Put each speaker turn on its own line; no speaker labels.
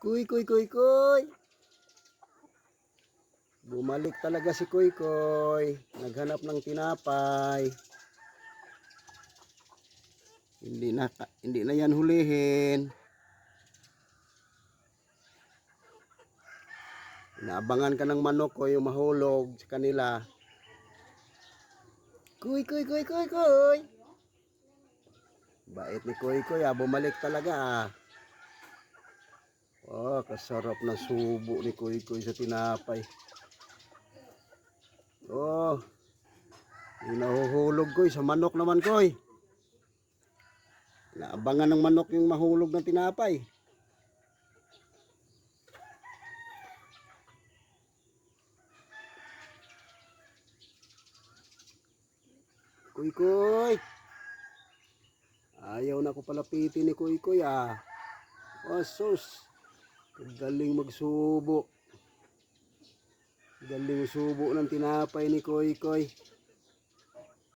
Kuy, kuy, kuy, kuy. Bumalik talaga si Kuy Kuy. Naghanap ng tinapay. Hindi na yan hulihin. Inaabangan ka ng manok ko yung mahulog sa kanila. Kuy, kuy, kuy, kuy, kuy. Bait ni Kuy Kuy bumalik talaga Oh, kasarap na subo ni Kuy Kuy sa tinapay. Oh, yung nahuhulog Kuy sa manok naman Kuy. Naabangan ng manok yung mahulog ng tinapay. Kuy Kuy. Ayaw na ko palapitin ni Kuy Kuy Oh, sus. Galing magsubo. Galing subo ng tinapay ni Kuy Kuy.